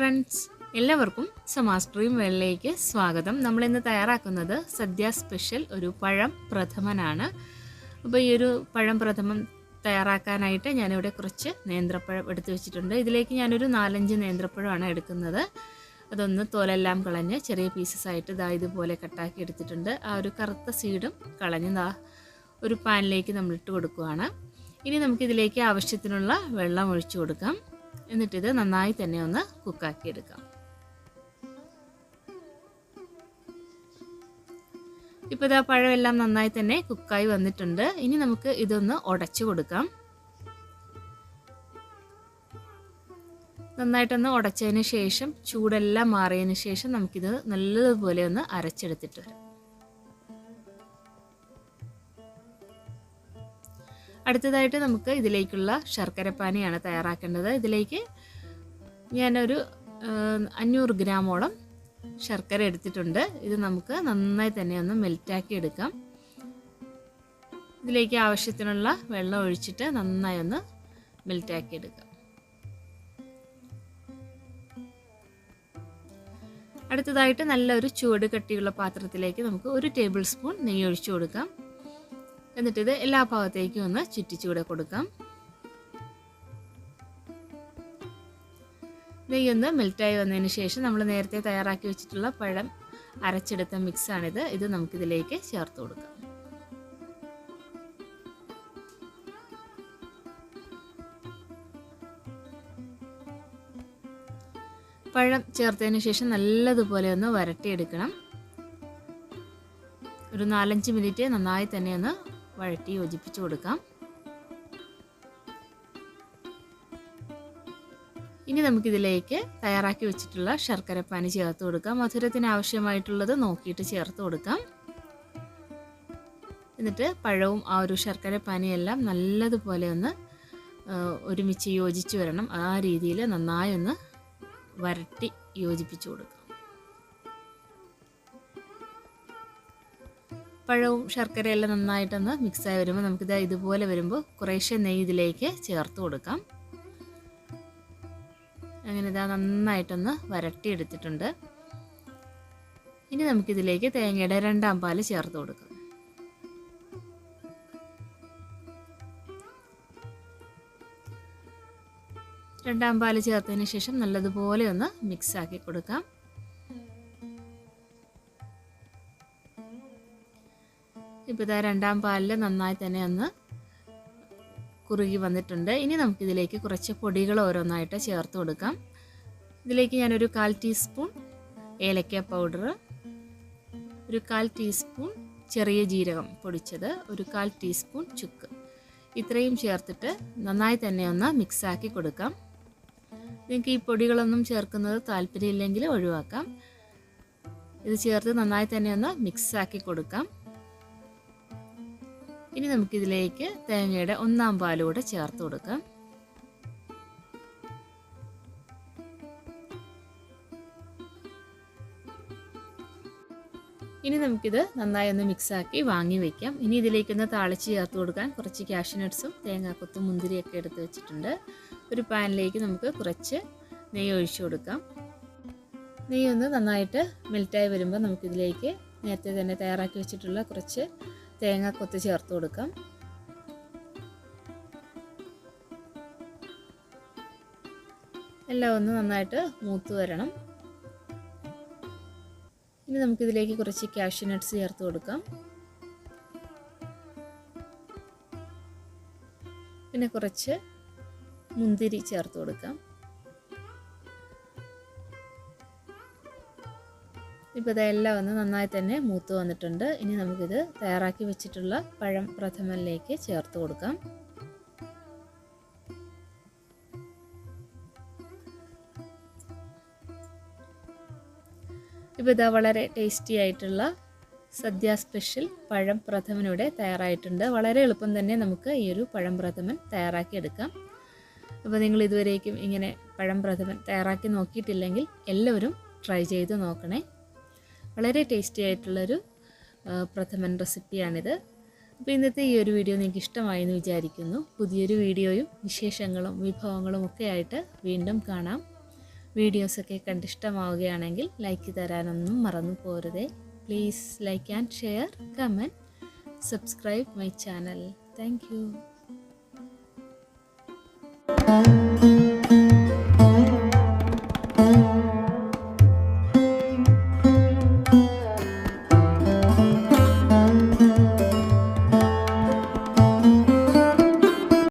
Friends, എല്ലാവർക്കും സമാസ് dream വേൾഡിലേക്ക് സ്വാഗതം. നമ്മളിന്ന് തയ്യാറാക്കുന്നത് സദ്യ സ്പെഷ്യൽ ഒരു പഴം പ്രഥമനാണ്. അപ്പോൾ ഈ ഒരു പഴം പ്രഥമൻ തയ്യാറാക്കാനായിട്ട് ഞാനിവിടെ കുറച്ച് നേന്ത്രപ്പഴം എടുത്തു വെച്ചിട്ടുണ്ട്. ഇതിലേക്ക് ഞാനൊരു 4-5 നേന്ത്രപ്പഴമാണ് എടുക്കുന്നത്. അതൊന്ന് തോലെല്ലാം കളഞ്ഞ് ചെറിയ പീസസ് ആയിട്ട് ഇതുപോലെ കട്ടാക്കി എടുത്തിട്ടുണ്ട്. ആ ഒരു കറുത്ത സീഡും കളഞ്ഞ് ഒരു പാനിലേക്ക് നമ്മൾ ഇട്ട് കൊടുക്കുകയാണ്. ഇനി നമുക്കിതിലേക്ക് ആവശ്യത്തിനുള്ള വെള്ളം ഒഴിച്ചു കൊടുക്കാം. എന്നിട്ടിത് നന്നായി തന്നെ ഒന്ന് കുക്കാക്കി എടുക്കാം. ഇപ്പോൾ ഇതാ പഴമെല്ലാം നന്നായി തന്നെ കുക്കായി വന്നിട്ടുണ്ട്. ഇനി നമുക്ക് ഇതൊന്ന് ഉടച്ചു കൊടുക്കാം. നന്നായിട്ടൊന്ന് ഉടച്ചതിന് ശേഷം ചൂടെല്ലാം മാറിയതിന് ശേഷം നമുക്കിത് നല്ലതുപോലെ ഒന്ന് അരച്ചെടുത്തിട്ട് വരാം. അടുത്തതായിട്ട് നമുക്ക് ഇതിലേക്കുള്ള ശർക്കരപ്പാനിയാണ് തയ്യാറാക്കേണ്ടത്. ഇതിലേക്ക് ഞാനൊരു 500 ഗ്രാമോളം ശർക്കര എടുത്തിട്ടുണ്ട്. ഇത് നമുക്ക് നന്നായി തന്നെ ഒന്ന് മെൽറ്റാക്കി എടുക്കാം. ഇതിലേക്ക് ആവശ്യത്തിനുള്ള വെള്ളം ഒഴിച്ചിട്ട് നന്നായി ഒന്ന് മെൽറ്റാക്കി എടുക്കാം. അടുത്തതായിട്ട് നല്ലൊരു ചൂട് കട്ടിയുള്ള പാത്രത്തിലേക്ക് നമുക്ക് 1 ടേബിൾ സ്പൂൺ നെയ്യ് ഒഴിച്ചു കൊടുക്കാം. എന്നിട്ടിത് എല്ലാ ഭാഗത്തേക്കും ഒന്ന് ചുറ്റിച്ചൂടെ കൊടുക്കാം. നെയ്യൊന്ന് മെൽറ്റായി വന്നതിന് ശേഷം നമ്മൾ നേരത്തെ തയ്യാറാക്കി വെച്ചിട്ടുള്ള പഴം അരച്ചെടുത്ത മിക്സാണിത്. ഇത് നമുക്കിതിലേക്ക് ചേർത്ത് കൊടുക്കാം. പഴം ചേർത്തതിന് ശേഷം നല്ലതുപോലെ ഒന്ന് വരട്ടിയെടുക്കണം. ഒരു 4-5 മിനിറ്റ് നന്നായി തന്നെ ഒന്ന് വഴറ്റി യോജിപ്പിച്ച് കൊടുക്കാം. ഇനി നമുക്കിതിലേക്ക് തയ്യാറാക്കി വെച്ചിട്ടുള്ള ശർക്കരപ്പാനി ചേർത്ത് കൊടുക്കാം. മധുരത്തിന് ആവശ്യമായിട്ടുള്ളത് നോക്കിയിട്ട് ചേർത്ത് കൊടുക്കാം. എന്നിട്ട് പഴവും ആ ഒരു ശർക്കരപ്പാനിയെല്ലാം നല്ലതുപോലെ ഒന്ന് ഒരുമിച്ച് യോജിച്ച് വരണം. ആ രീതിയിൽ നന്നായി ഒന്ന് വരട്ടി യോജിപ്പിച്ച് കൊടുക്കാം. പഴവും ശർക്കരയെല്ലാം നന്നായിട്ടൊന്ന് മിക്സായി വരുമ്പോൾ നമുക്കിത് ഇതുപോലെ വരുമ്പോൾ കുറേശ്ശെ നെയ്യ് ഇതിലേക്ക് ചേർത്ത് കൊടുക്കാം. അങ്ങനെ ഇതാ നന്നായിട്ടൊന്ന് വരട്ടിയെടുത്തിട്ടുണ്ട്. ഇനി നമുക്കിതിലേക്ക് തേങ്ങയുടെ 2ാം പാല് ചേർത്ത് കൊടുക്കാം. രണ്ടാം പാല് ചേർത്തതിന് ശേഷം നല്ലതുപോലെ ഒന്ന് മിക്സാക്കി കൊടുക്കാം. ഇപ്പോൾ ഇതാ 2ാം പാലിൽ നന്നായി തന്നെ ഒന്ന് കുറുകി വന്നിട്ടുണ്ട്. ഇനി നമുക്കിതിലേക്ക് കുറച്ച് പൊടികൾ ഓരോന്നായിട്ട് ചേർത്ത് കൊടുക്കാം. ഇതിലേക്ക് ഞാനൊരു 1/4 ടീസ്പൂൺ ഏലക്ക പൗഡർ, ഒരു 1/4 ടീസ്പൂൺ ചെറിയ ജീരകം പൊടിച്ചത്, ഒരു 1/4 ടീസ്പൂൺ ചുക്ക്, ഇത്രയും ചേർത്തിട്ട് നന്നായി തന്നെ ഒന്ന് മിക്സാക്കി കൊടുക്കാം. നിങ്ങൾക്ക് ഈ പൊടികളൊന്നും ചേർക്കുന്നത് താല്പര്യമില്ലെങ്കിൽ ഒഴിവാക്കാം. ഇത് ചേർത്ത് നന്നായി തന്നെ ഒന്ന് മിക്സാക്കി കൊടുക്കാം. ഇനി നമുക്കിതിലേക്ക് തേങ്ങയുടെ 1ാം പാലൂടെ ചേർത്ത് കൊടുക്കാം. ഇനി നമുക്കിത് നന്നായി ഒന്ന് മിക്സാക്കി വാങ്ങി വയ്ക്കാം. ഇനി ഇതിലേക്കൊന്ന് താളിച്ച് ചേർത്ത് കൊടുക്കാൻ കുറച്ച് കാഷ്യൂ നട്ട്സും തേങ്ങാക്കൊത്തും മുന്തിരിയൊക്കെ എടുത്ത് വെച്ചിട്ടുണ്ട്. ഒരു പാനിലേക്ക് നമുക്ക് കുറച്ച് നെയ്യ് ഒഴിച്ചു കൊടുക്കാം. നെയ്യൊന്ന് നന്നായിട്ട് മെൽറ്റായി വരുമ്പോൾ നമുക്കിതിലേക്ക് നേരത്തെ തന്നെ തയ്യാറാക്കി വെച്ചിട്ടുള്ള കുറച്ച് തേങ്ങാക്കൊത്ത് ചേർത്ത് കൊടുക്കാം. എല്ലാം ഒന്ന് നന്നായിട്ട് മൂത്ത് വരണം. ഇനി നമുക്കിതിലേക്ക് കുറച്ച് കാഷ്യൂ നട്ട്സ് ചേർത്ത് കൊടുക്കാം. പിന്നെ കുറച്ച് മുന്തിരി ചേർത്ത് കൊടുക്കാം. ഇപ്പോൾ ഇതെല്ലാം ഒന്ന് നന്നായി തന്നെ മൂത്ത് വന്നിട്ടുണ്ട്. ഇനി നമുക്കിത് തയ്യാറാക്കി വെച്ചിട്ടുള്ള പഴം പ്രഥമനിലേക്ക് ചേർത്ത് കൊടുക്കാം. ഇപ്പോൾ ഇതാ വളരെ ടേസ്റ്റി ആയിട്ടുള്ള സദ്യ സ്പെഷ്യൽ പഴം പ്രഥമനിവിടെ തയ്യാറായിട്ടുണ്ട്. വളരെ എളുപ്പം തന്നെ നമുക്ക് ഈ ഒരു പഴം പ്രഥമൻ തയ്യാറാക്കിയെടുക്കാം. അപ്പോൾ നിങ്ങൾ ഇതുവരേക്കും ഇങ്ങനെ പഴം പ്രഥമൻ തയ്യാറാക്കി നോക്കിയിട്ടില്ലെങ്കിൽ എല്ലാവരും ട്രൈ ചെയ്ത് നോക്കണേ. വളരെ ടേസ്റ്റി ആയിട്ടുള്ളൊരു പ്രഥമൻ റെസിപ്പിയാണിത്. അപ്പോൾ ഇന്നത്തെ ഈ ഒരു വീഡിയോ നിങ്ങൾക്ക് ഇഷ്ടമായി എന്ന് വിചാരിക്കുന്നു. പുതിയൊരു വീഡിയോയും വിശേഷങ്ങളും വിഭവങ്ങളും ഒക്കെ ആയിട്ട് വീണ്ടും കാണാം. വീഡിയോസൊക്കെ കണ്ടിഷ്ടമാവുകയാണെങ്കിൽ ലൈക്ക് തരാനൊന്നും മറന്നു പോരുതേ. Please like and share, comment, subscribe my channel. Thank U.